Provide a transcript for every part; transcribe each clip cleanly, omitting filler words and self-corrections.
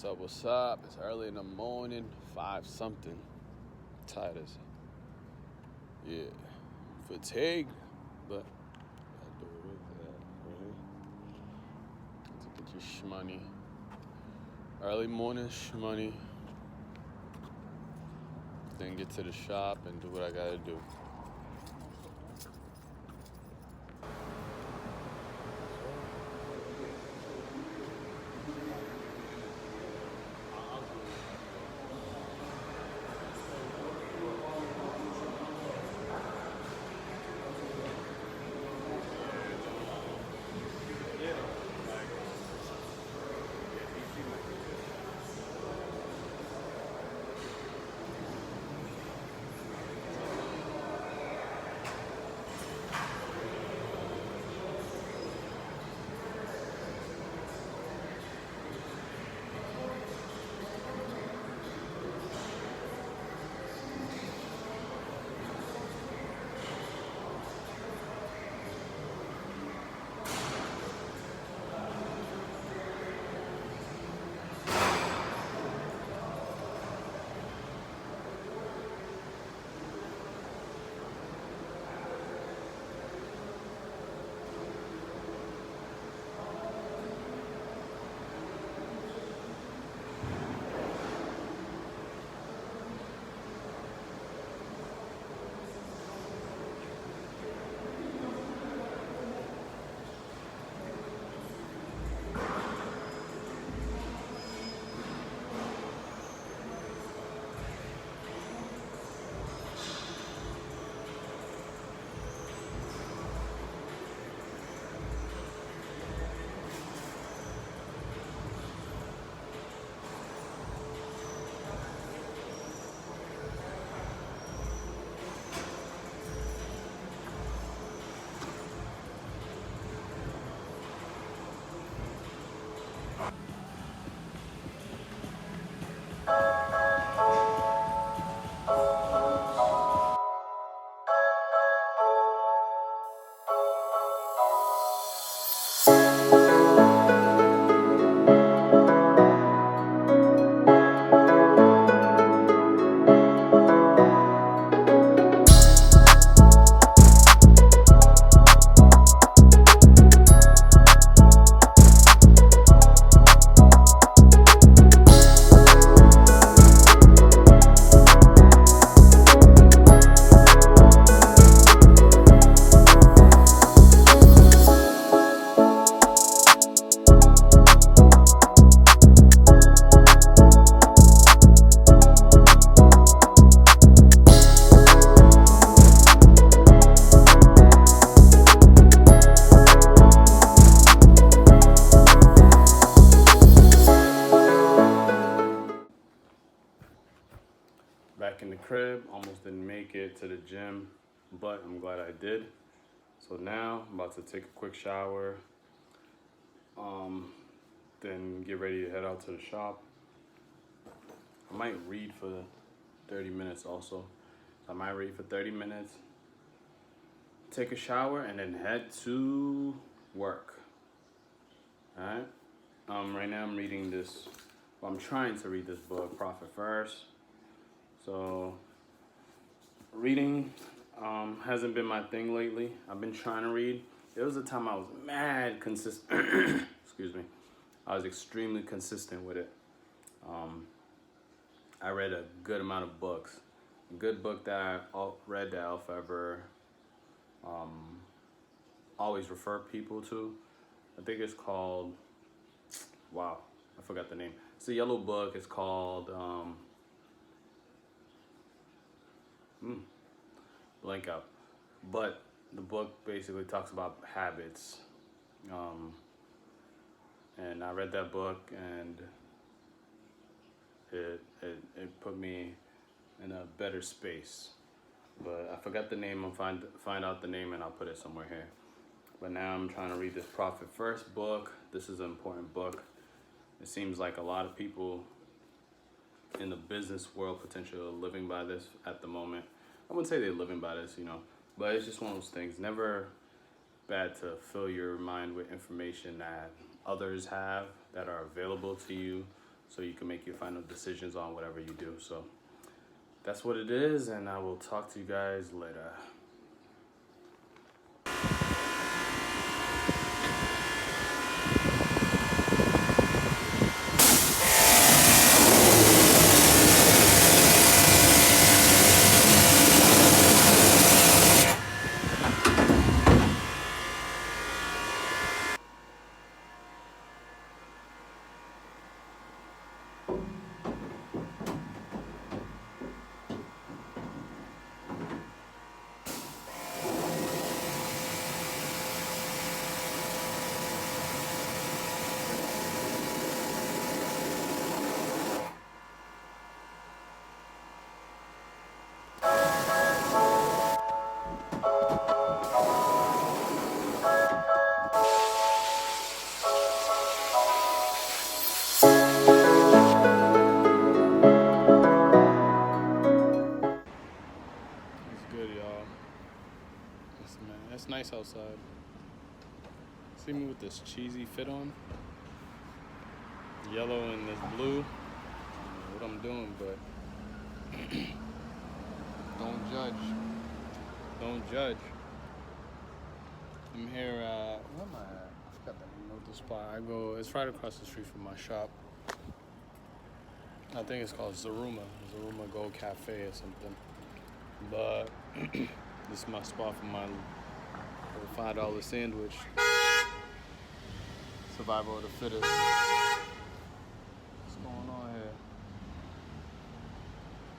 What's up? It's early in the morning, 5 something. Tired as fatigued, but I do it with that, right? To get your shmoney. Early morning shmoney. Then get to the shop and do what I gotta do. Back in the crib, almost didn't make it to the gym, but I'm glad I did. So now I'm about to take a quick shower, then get ready to head out to the shop. I might read for 30 minutes also. So I might read for 30 minutes, take a shower, and then head to work. Alright? Right now I'm reading this, well, I'm trying to read this book, Profit First. So reading hasn't been my thing lately. I've been trying to read. There was a time I was mad consistent. Excuse me. I was extremely consistent with it. I read a good amount of books. A good book that I read that I'll forever always refer people to. I think it's called, wow, I forgot the name. It's a yellow book. It's called blank out. But the book basically talks about habits. And I read that book, and it put me in a better space. But I forgot the name. I'll find out the name and I'll put it somewhere here. But now I'm trying to read this Profit First book. This is an important book. It seems like a lot of people in the business world potentially are living by this at the moment. I wouldn't say they're living by this, but it's just one of those things. Never bad to fill your mind with information that others have, that are available to you, so you can make your final decisions on whatever you do. So that's what it is, and I will talk to you guys later. It's nice outside. See me with this cheesy fit on, yellow and this blue. I don't know what I'm doing, but don't judge. Don't judge. I'm here. Where am I at? I forgot the name of the spot. It's right across the street from my shop. I think it's called Zaruma Gold Cafe or something. But this is my spot for my $5 sandwich. Survival of the fittest. What's going on here?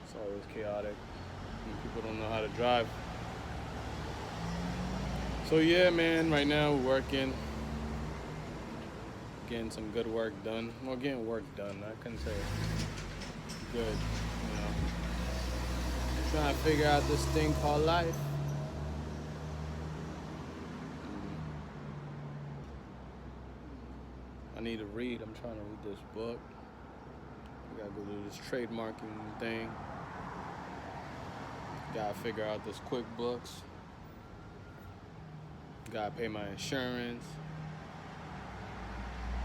It's always chaotic when people don't know how to drive. So yeah, man, right now we're working. Getting some good work done. Well, getting work done. I couldn't say good, you know. Trying to figure out this thing called life. I need to read. I'm trying to read this book. I gotta go do this trademarking thing. Gotta figure out this QuickBooks. Gotta pay my insurance.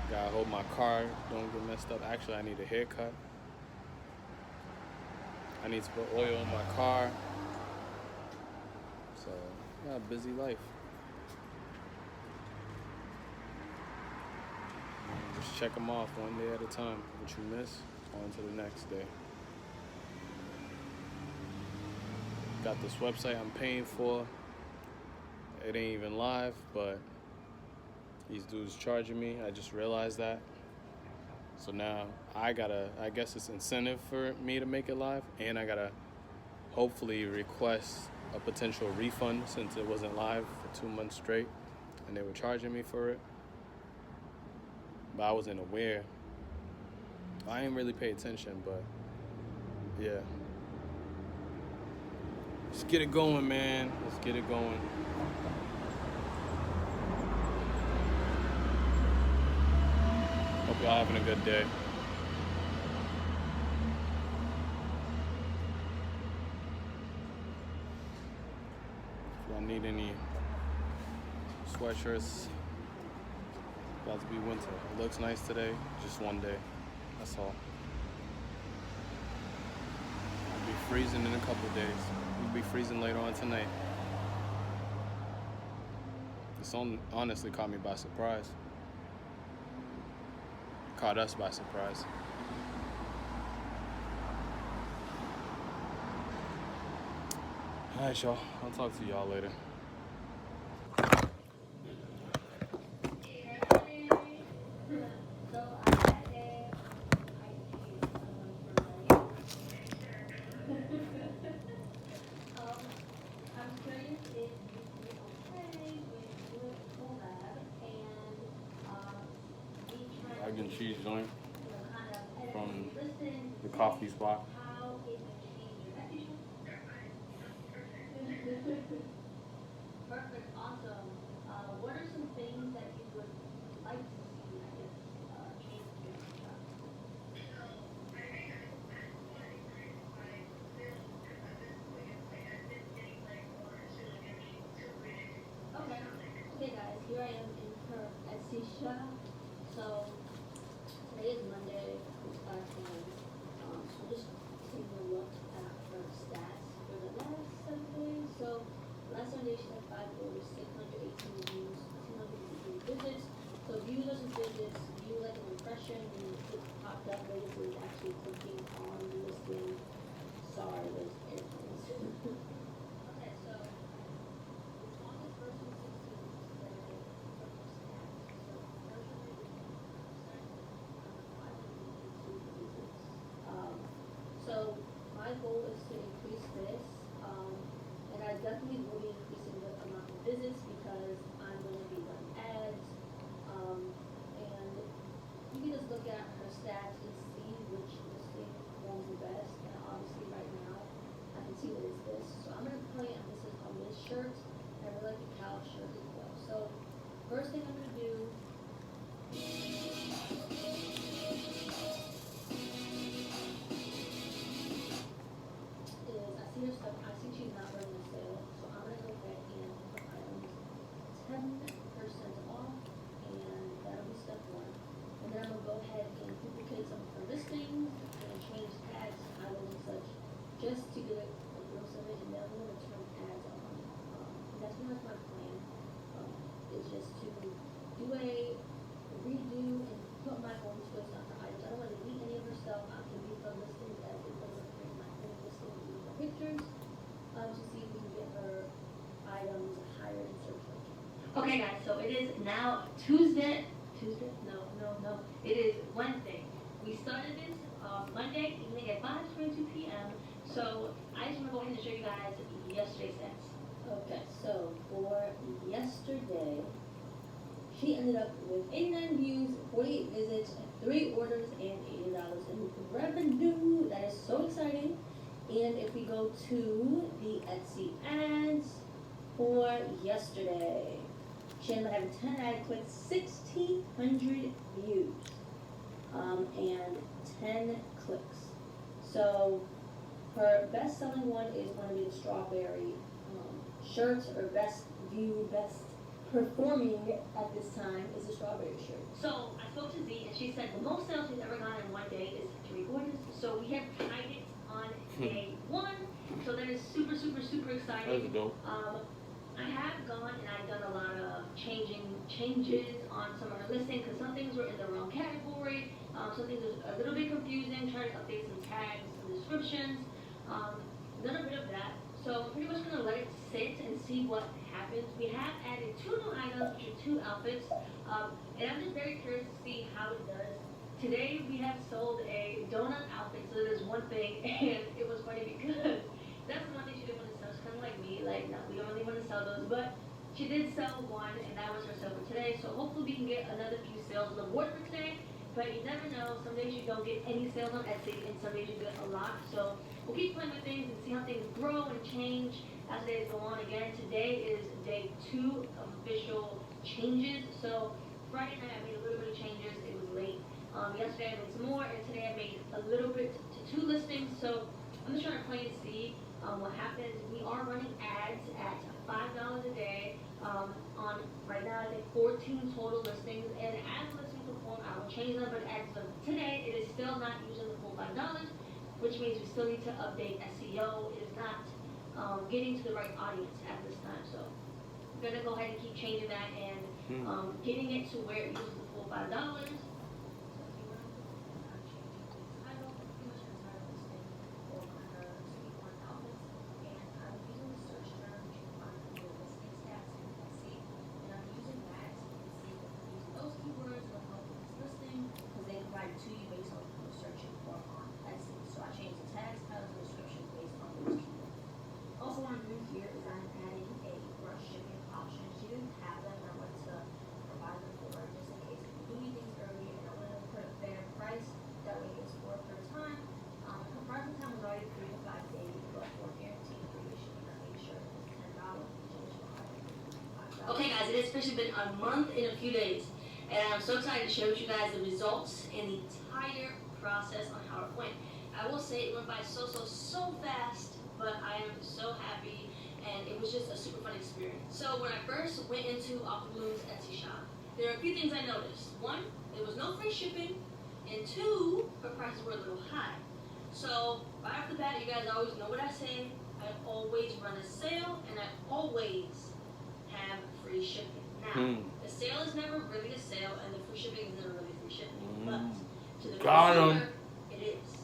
Gotta hold my car, don't get messed up. Actually, I need a haircut. I need to put oil in my car. So, yeah, busy life. Just check them off one day at a time. What you miss, on to the next day. Got this website I'm paying for. It ain't even live, but these dudes charging me. I just realized that. So now I guess it's incentive for me to make it live, and I gotta hopefully request a potential refund since it wasn't live for 2 months straight and they were charging me for it. But I wasn't aware. I didn't really pay attention, but yeah. Let's get it going, man. Let's get it going. Hope y'all having a good day. If y'all need any sweatshirts, about to be winter. It looks nice today, just one day. That's all. It'll be freezing in a couple of days. It'll be freezing later on tonight. This honestly caught me by surprise. Caught us by surprise. All right, y'all. I'll talk to y'all later. Egg and cheese joint from the coffee spot. Perfect, awesome. What are some things that you would like to see, I guess, change in your shop? Okay. Okay, guys, here I am in her Etsy shop. So today is Monday. actually clicking on the listing. Sorry, there's airplanes. Okay, so on the first and 16th, there are some stats. So first one is 1% on the 552 visits. So my goal is to increase this, and I definitely will be increasing the amount of visits because I'm going to be running ads, and you can just look at her stats and see which listing performs the best. And obviously, right now, I can see that it's this. So I'm going to put emphasis on this shirt, and I really like the cow shirt as well. So first thing I'm going to do is I see her stuff. I see she's not running a sale, so I'm going to go ahead and put items 10% off, and that'll be step one. And then I'm going to go ahead and duplicate some of her listings and change tags, titles, and such, just to get a real image, and then I'm going to turn ads on. That's pretty much my plan, is just to do a redo and put my own twist on her items. I don't want to delete any of her stuff. I can leave her listings as it doesn't create my own listing with her pictures, to see if we can get her items higher in search ranking. Okay, guys, so it is now Tuesday. No. It is Wednesday. We started this Monday evening at 5:22 p.m. So I just want to go ahead and show you guys yesterday's stats. Okay, so for yesterday, she ended up with 89 views, 48 visits, 3 orders, and $80 in revenue. That is so exciting. And if we go to the Etsy ads for yesterday, she ended up having 10 ad clicks, 1,600 views, and 10 clicks. So her best selling one is going to be the strawberry shirts, or best view, best performing at this time is the strawberry shirt. So I spoke to Z, and she said the most sales she's ever gotten in one day is 3 orders. So we have tied it on day 1. So that is super, super, super exciting. That's dope. I have gone and I've done a lot of changes on some of her listings because some things were in the wrong category. Some things were a little bit confusing. Trying to update some tags, some descriptions. None of that. So I'm pretty much going to let it sit and see what happens. We have added 2 new items, which are 2 outfits. And I'm just very curious to see how it does. Today we have sold a donut outfit, so there's one thing, and it was funny because that's the one thing she didn't want to sell. She's kind of like me, like, no, we don't really want to sell those, but she did sell one, and that was her sale for today. So hopefully we can get another few sales on the board for today. But you never know. Some days you don't get any sales on Etsy, and some days you get a lot. So we'll keep playing with things and see how things grow and change as days go on. Again, today is day 2 of official changes. So Friday night I made a little bit of changes. It was late. Yesterday I made some more, and today I made a little bit to 2 listings. So I'm just trying to play and see what happens. We are running ads at $5 a day on right now I think 14 total listings, and as the listings perform, I will change them. But as of today, it is still not using the full $5, which means we still need to update SEO. It is not getting to the right audience at this time. So I'm gonna go ahead and keep changing that and getting it to where it uses the full $5. To you based on what you're searching for on Etsy. So I changed the tags, titles, and descriptions based on those keywords. Also, what I'm doing here is I'm adding a rush shipping option. She didn't have them, and I wanted to provide them for her just in case people do need things early, and I wanted to put a fair price. That way it's worth her time. Her pricing time was already 3 to 5 days, but for guaranteed free shipping, I made sure it was $10, each additional item is $5. Okay, guys, it has officially been a month and a few days. And I'm so excited to share with you guys the results and the entire process on how it went. I will say it went by so fast, but I am so happy, and it was just a super fun experience. So when I first went into Off the Balloon's Etsy shop, there are a few things I noticed. 1, there was no free shipping, and 2, her prices were a little high. So right off the bat, you guys always know what I say. I always run a sale, and I always have free shipping. Now, the sale is never really a sale, and the free shipping is never really free shipping. But to the consumer, it is.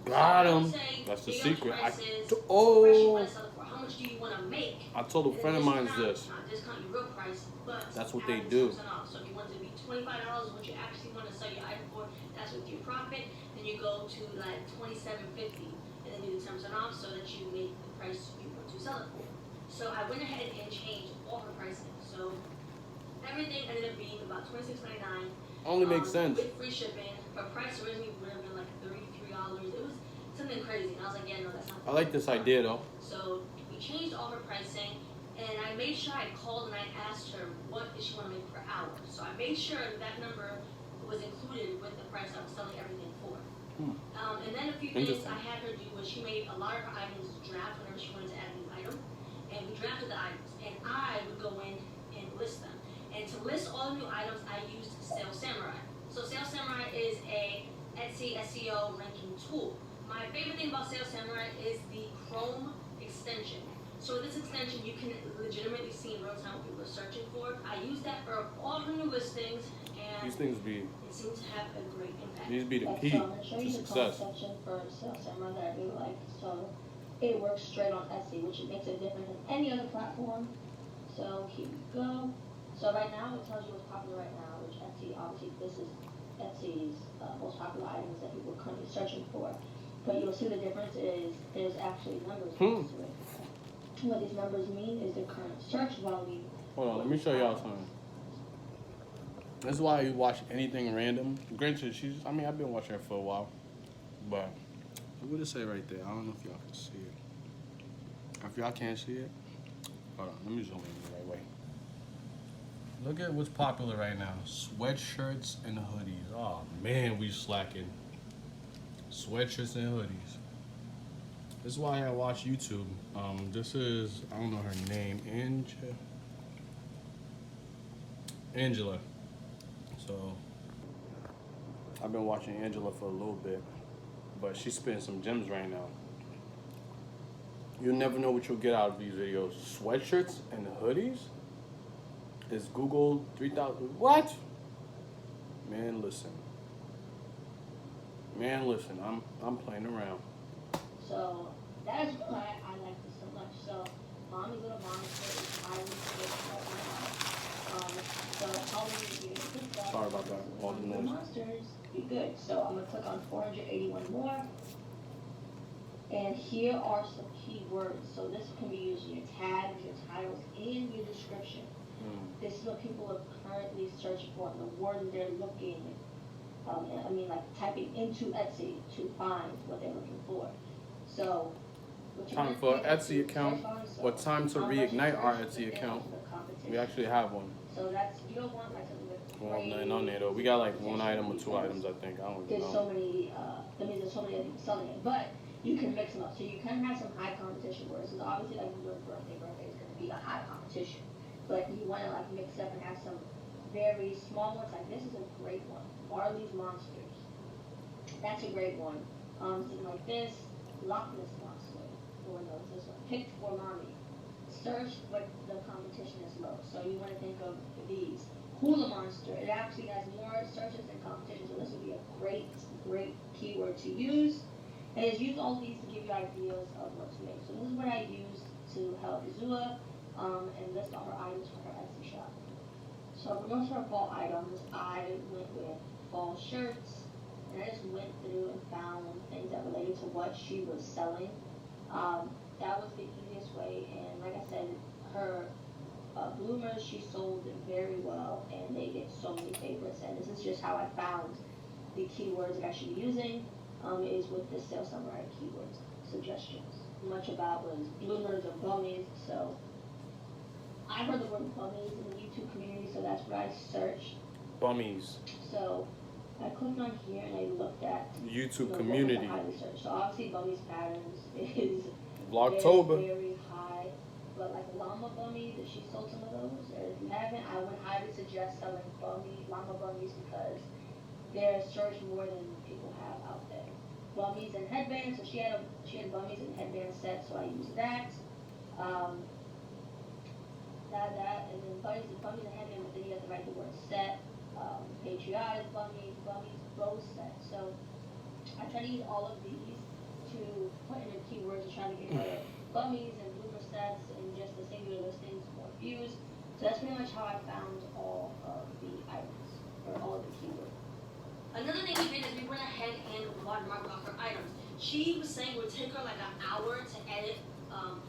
Got him. That's the secret. How much do you want to sell it for? How much do you want to make? I told a friend of mine this. Not discount your real price, but that's what they do. Off. So if you want it to be $25, what you actually want to sell your item for, that's with your profit. Then you go to like $27.50, and then do the 10% off, so that you make the price you want to sell it for. So I went ahead and changed all her pricing. So everything ended up being about $26.99. Only makes sense. With free shipping. Her price originally would have been like $33. It was something crazy. And I was like, yeah, no, that's not. I like this idea though. So we changed all her pricing, and I made sure I called and I asked her what did she want to make per hour. So I made sure that number was included with the price I was selling everything for. And then a few things I had her do was she made a lot of her items draft whenever she wanted to add a new item. And we drafted the items, and I would go in and list them. And to list all the new items, I used Sales Samurai. So Sales Samurai is a Etsy SEO ranking tool. My favorite thing about Sales Samurai is the Chrome extension. So with this extension, you can legitimately see in real time what people are searching for. I use that for all her new listings, and these things it seems to have a great impact. These be the key so I'm going to show you the Chrome section for Sales Samurai that I really like. So it works straight on Etsy, which makes it different than any other platform. So here we go. So right now, it tells you what's popular right now, which Etsy, obviously, this is Etsy's most popular items that people are currently searching for. But you'll see the difference is there's actually numbers next to it. What these numbers mean is the current search volume. Hold on, let me show y'all something. This is why you watch anything random. Granted, I've been watching her for a while. But what does it say right there? I don't know if y'all can see it. If y'all can't see it, hold on, let me zoom in the right way. Look at what's popular right now. Sweatshirts and hoodies. Oh man, we slacking. Sweatshirts and hoodies. This is why I watch YouTube. This is, I don't know her name, Angela. So, I've been watching Angela for a little bit, but she's spitting some gems right now. You'll never know what you'll get out of these videos. Sweatshirts and hoodies? Is Google 3,000? What? Man, listen. I'm playing around. So that is why I like this so much. So Mommy's Little Monster is highly so how many years? Sorry about that. All the noise. Monsters, be good. So I'm gonna click on 481 more. And here are some keywords. So this can be used in your tags, your titles, and your description. This is what people are currently searching for, the word they're looking, typing into Etsy to find what they're looking for. So, time for Etsy account, or time to reignite our Etsy account. We actually have one. So that's, you don't want like something with nothing on there though. We got like one item or two items, I think. I don't even know. There's so many, there's so many people selling it, but you can mix them up. So you can have some high competition words. So obviously, like your birthday is going to be a high competition. But you want to like mix up and have some very small ones. Like this is a great one. Marley's Monsters. That's a great one. Something like this. Loch Ness Monster. No one knows this one. Picked for Mommy. Search but the competition is low. So you want to think of these. Hula Monster. It actually has more searches than competition. So this would be a great keyword to use. And it's used all these to give you ideas of what to make. So this is what I use to help Zua. And list all her items for her Etsy shop. So for most of her fall items, I went with fall shirts, and I just went through and found things that related to what she was selling. That was the easiest way, and like I said, her bloomers she sold very well, and they get so many favorites. And this is just how I found the keywords that I should be using. Is with the Sales Samurai keywords suggestions. Much about was bloomers or bummies, so. I heard the word bummies in the YouTube community, so that's what I searched. Bummies. So I clicked on here and I looked at YouTube community. So obviously bummies patterns is Vlogtober. Very high. But like llama bummies, if she sold some of those, or if you haven't, I would highly suggest selling llama bummies because they're searched more than people have out there. Bummies and headbands, so she had bummies and headband set, so I used that. That, and then bummies and headband, but then you have to write the word set, patriotic bummies, bow set. So I try to use all of these to put in a keyword to try to get her bummies and blooper sets and just the singular listings more views. So that's pretty much how I found all of the items, or all of the keywords. Another thing we did is we went ahead and watermarked off her items. She was saying it would take her like an hour to edit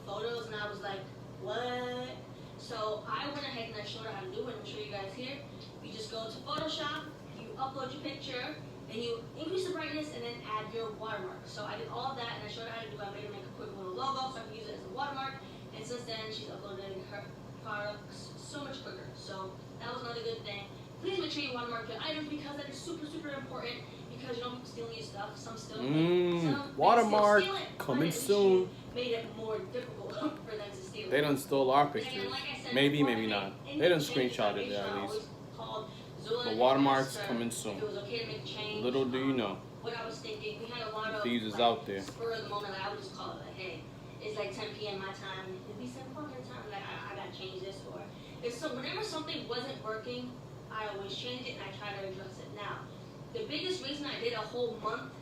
photos, and I was like, what? So I went ahead and I showed her how to do it. I'm show you guys here. You just go to Photoshop, you upload your picture, and you increase the brightness and then add your watermark. So I did all of that and I showed her how to do it. I made her make a quick little logo so I could use it as a watermark. And since then, she's uploaded her products so much quicker. So that was another good thing. Please make sure you watermark your items because that is super, super important because you don't keep stealing your stuff. Some still watermark steal it, coming but soon. Made it more difficult for them to steal it. They done stole our pictures. And like I said, Maybe, before, maybe not. any They done changes screenshotted I it at made, least. I always called The Zula watermark's and asked her coming soon. if it was okay to make a change. Little do you know. What I was thinking, we had a lot of Thieves is like, out there. spur of the moment. Like, I would just call it like, hey, it's like 10 p.m. my time. It'd be 7 o'clock your time. Like I gotta change this, or if so. Whenever something wasn't working, I always change it and I try to address it. Now, the biggest reason I did a whole month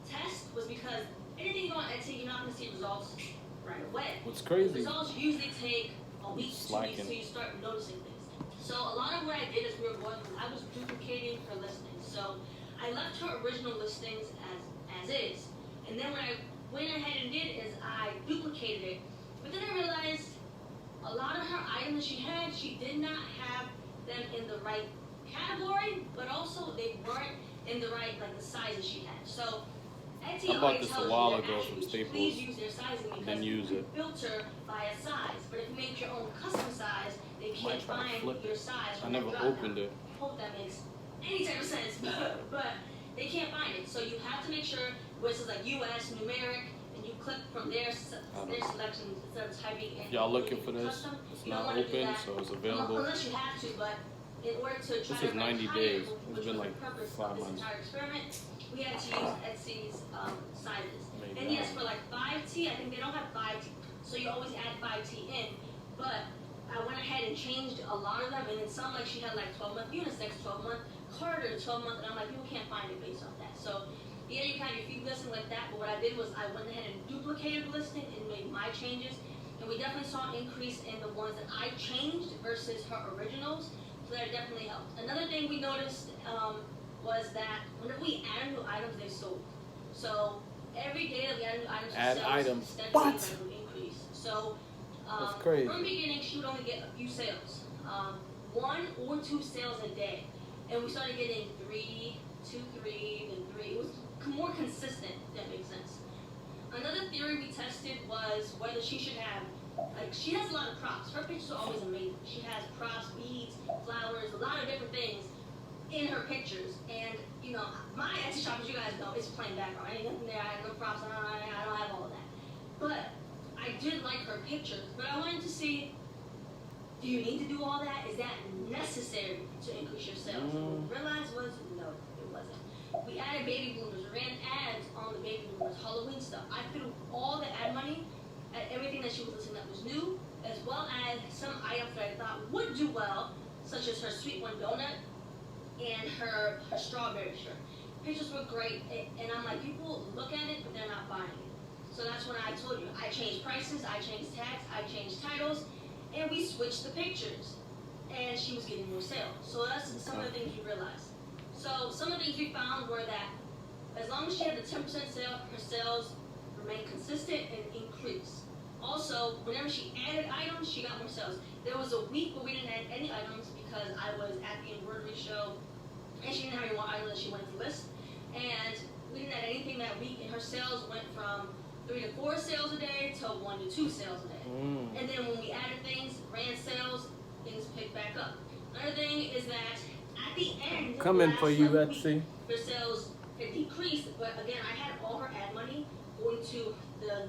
test was because anything you go on Etsy, you're not gonna see results right away. What's crazy? The results usually take a week, 2 weeks, Slacking. so you start noticing things. So a lot of what I did as we were going through, I was duplicating her listings. So I left her original listings as is, and then what I went ahead and did is I duplicated it. But then I realized a lot of her items she had, she did not have them in the right category, but also they weren't in the right, like the sizes she had. So Etsy I bought already this a tells while you their ago from attributes. Staples, Please use their sizing because then use you it. filter by a size. But if you make your own custom size, they can't try to find flip your it. size. I from never that drop opened down. it. I hope that makes any type of sense, but they can't find it. So you have to make sure where it says like US numeric, and you click from their selections instead of typing in. Y'all looking for this? Custom. It's You don't not wanna do open, that so it's available. unless you have to, but in order to try This to is 90 rank days. higher, It's which been was like the purpose 5 of this months. entire experiment, we had to use Etsy's sizes. Maybe And yes, not. for like 5T, I think they don't have 5T, so you always add 5T in. But I went ahead and changed a lot of them, and then some like she had like 12-month unisex, 12-month Carter, 12-month, and I'm like, people can't find it based off that. So yeah, you kind of feed listing like that, but what I did was I went ahead and duplicated the listing and made my changes, and we definitely saw an increase in the ones that I changed versus her originals, so that definitely helped. Another thing we noticed was that whenever we added new items, they sold. So every day that we added new items, Add sales items. steadily What? would increase. So That's crazy. from the beginning, she would only get a few sales, 1 or 2 sales a day, and we started getting 3, 2, 3, then 3. It was more consistent, if that makes sense. Another theory we tested was whether she should have, like, she has a lot of props. Her pictures are always amazing. She has props, beads, flowers, a lot of different things in her pictures. And, you know, my Etsy shop, as you guys know, is plain background. Ain't nothing there. I have no props. I don't have all of that. But I did like her pictures. But I wanted to see, do you need to do all that? Is that necessary to increase your sales? And what we realized was, no, it wasn't. We added baby bloomers, ran ads on the baby bloomers, Halloween stuff. I threw all the ad money at everything that she was listing that was new, as well as some items that I thought would do well, such as her sweet one donut and her strawberry shirt. Pictures were great, and I'm like, people look at it, but they're not buying it. So that's when I told you, I changed prices, I changed tags, I changed titles, and we switched the pictures. And she was getting more sales. So that's some of the things we realized. So some of the things we found were that as long as she had the 10% sale, her sales remained consistent and increased. Also, whenever she added items, she got more sales. There was a week where we didn't add any items because I was at the embroidery show and she didn't have any more items that she wanted to list. And we didn't add anything that week, and her sales went from 3 to 4 sales a day to 1 to 2 sales a day. And then when we added things, ran sales, things picked back up. Another thing is that at the end, Coming for you, last Etsy. her sales had decreased, but again, I had all her ad money going to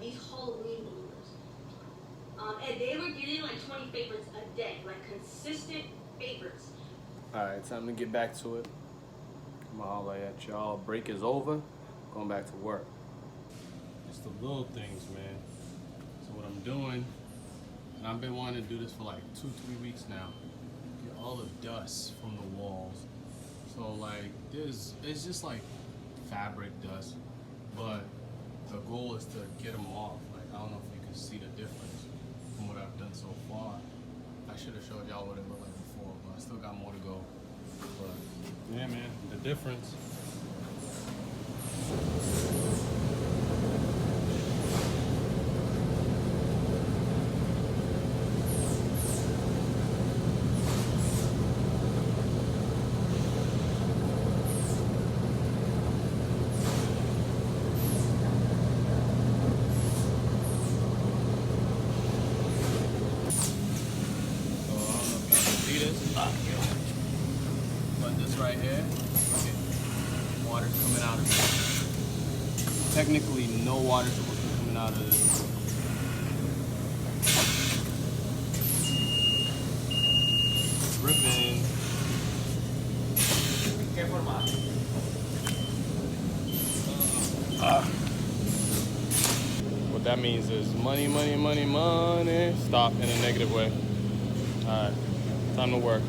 these Halloween bloomers. And they were getting like 20 favorites a day, like consistent favorites. Alright, time to get back to it. I'm gonna holler at y'all. Break is over. Going back to work. It's the little things, man. So what I'm doing, and I've been wanting to do this for like 2-3 weeks now. Get all the dust from the walls. So like it's just like fabric dust. but the goal is to get them off. Like, I don't know if you can see the difference from what I've done so far. I should have showed y'all what it looked like before, but I still got more to go. But yeah, man, the difference. But this right here, okay, water's coming out of it. Technically, no water's supposed to be coming out of this. Ripping. What that means is money, money, money, money. Stop in a negative way. All right, time to work.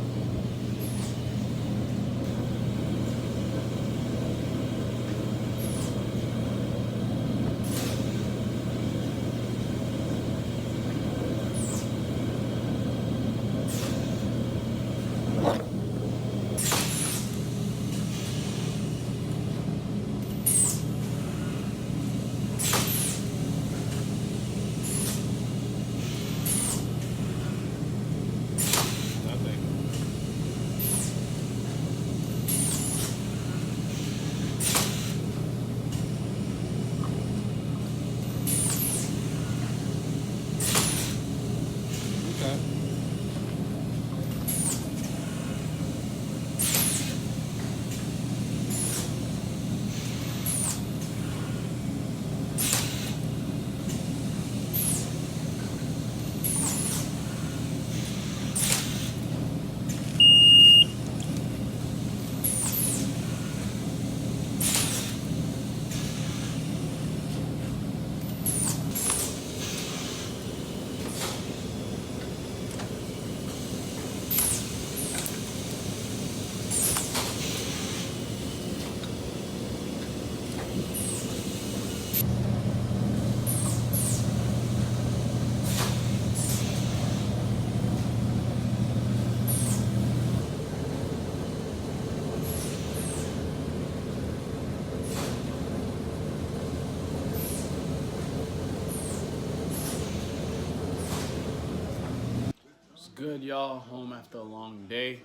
Good, y'all. Home after a long day.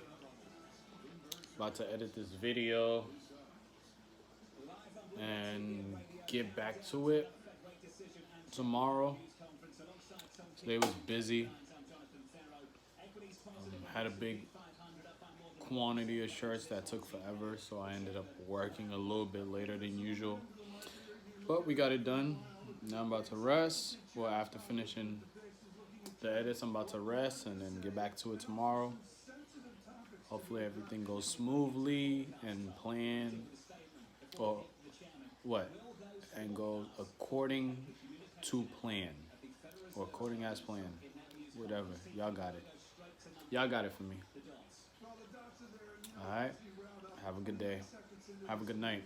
About to edit this video and get back to it tomorrow. Today was busy. Had a big quantity of shirts that took forever, so I ended up working a little bit later than usual. But we got it done. Now I'm about to rest. Well, after finishing the edits, I'm about to rest and then get back to it tomorrow. Hopefully everything goes smoothly and planned, or what? And goes according to plan, or according as planned. Whatever. Y'all got it. Y'all got it for me. All right. Have a good day. Have a good night.